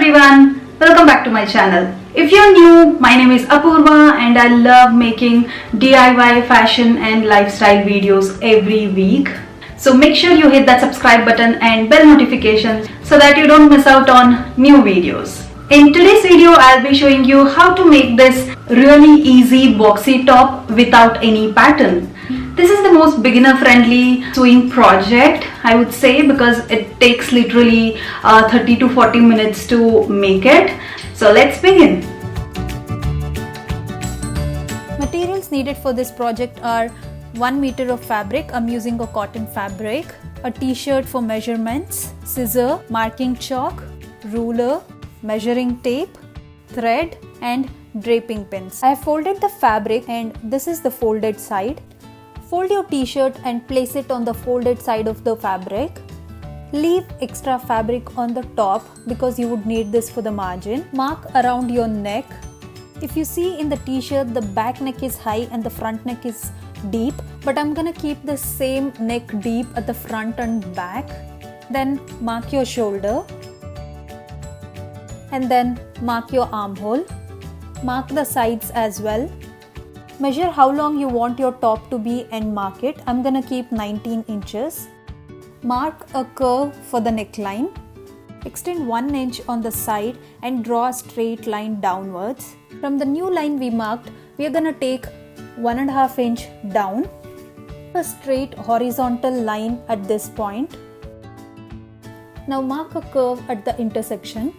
everyone, welcome back to my channel. If you're new, my name is Apoorva and I love making DIY fashion and lifestyle videos every week. So make sure you hit that subscribe button and bell notification so that you don't miss out on new videos. In today's video, I'll be showing you how to make this really easy boxy top without any pattern. This is the most beginner friendly sewing project, I would say, because it takes literally 30 to 40 minutes to make it. So let's begin. Materials needed for this project are 1 meter of fabric. I'm using a cotton fabric, a t-shirt for measurements, scissor, marking chalk, ruler, measuring tape, thread and draping pins. I have folded the fabric and this is the folded side. Fold your t-shirt and place it on the folded side of the fabric. Leave extra fabric on the top because you would need this for the margin. Mark around your neck. If you see in the t-shirt, the back neck is high and the front neck is deep, but I'm gonna keep the same neck deep at the front and back. Then mark your shoulder and then mark your armhole. Mark the sides as well. Measure how long you want your top to be and mark it. I'm gonna keep 19 inches. Mark a curve for the neckline. Extend 1 inch on the side and draw a straight line downwards. From the new line we marked, we are gonna take 1.5 inch down. A straight horizontal line at this point. Now mark a curve at the intersection.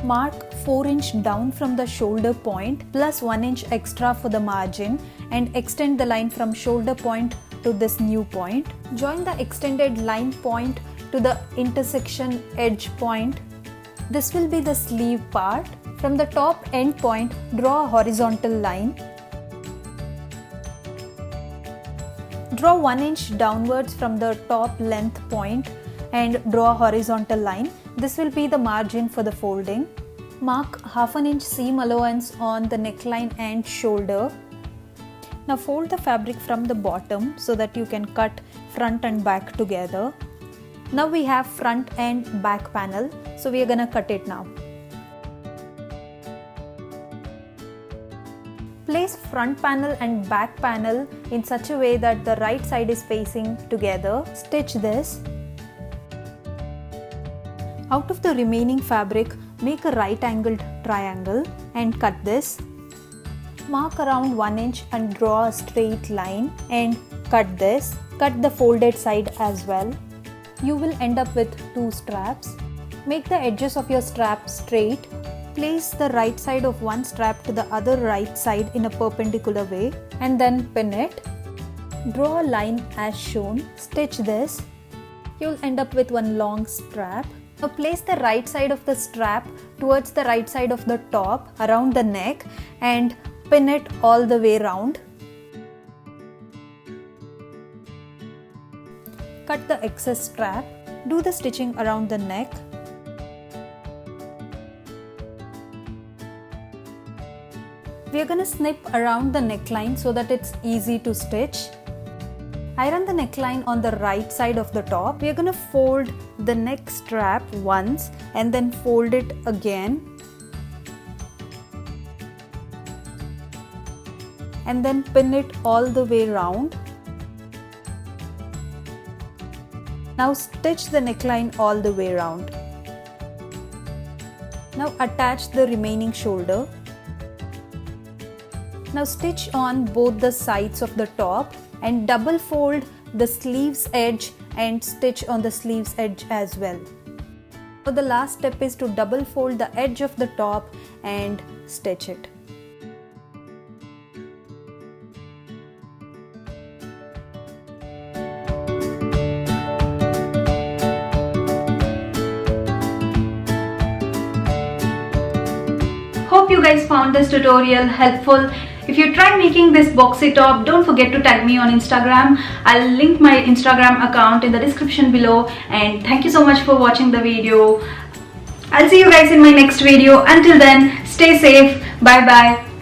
Mark 4 inch down from the shoulder point plus 1 inch extra for the margin and extend the line from shoulder point to this new point. Join the extended line point to the intersection edge point. This will be the sleeve part. From the top end point, draw a horizontal line. Draw 1 inch downwards from the top length point and draw a horizontal line. This will be the margin for the folding. Mark 1/2 inch seam allowance on the neckline and shoulder. Now fold the fabric from the bottom so that you can cut front and back together. Now we have front and back panel, so we are gonna cut it now. Place front panel and back panel in such a way that the right side is facing together. Stitch this. Out of the remaining fabric, make a right angled triangle and cut this. Mark around 1 inch and draw a straight line and cut this. Cut the folded side as well. You will end up with 2 straps. Make the edges of your strap straight. Place the right side of one strap to the other right side in a perpendicular way and then pin it. Draw a line as shown. Stitch this. You'll end up with one long strap. Now place the right side of the strap towards the right side of the top around the neck and pin it all the way round. Cut the excess strap. Do the stitching around the neck. We are gonna snip around the neckline so that it's easy to stitch. Iron the neckline on the right side of the top. We are going to fold the neck strap once and then fold it again. And then pin it all the way round. Now stitch the neckline all the way round. Now attach the remaining shoulder. Now stitch on both the sides of the top and double fold the sleeves edge and stitch on the sleeves edge as well. So the last step is to double fold the edge of the top and stitch it. Hope you guys found this tutorial helpful. If you try making this boxy top, don't forget to tag me on Instagram. I'll link my Instagram account in the description below. And thank you so much for watching the video. I'll see you guys in my next video. Until then, stay safe. Bye bye.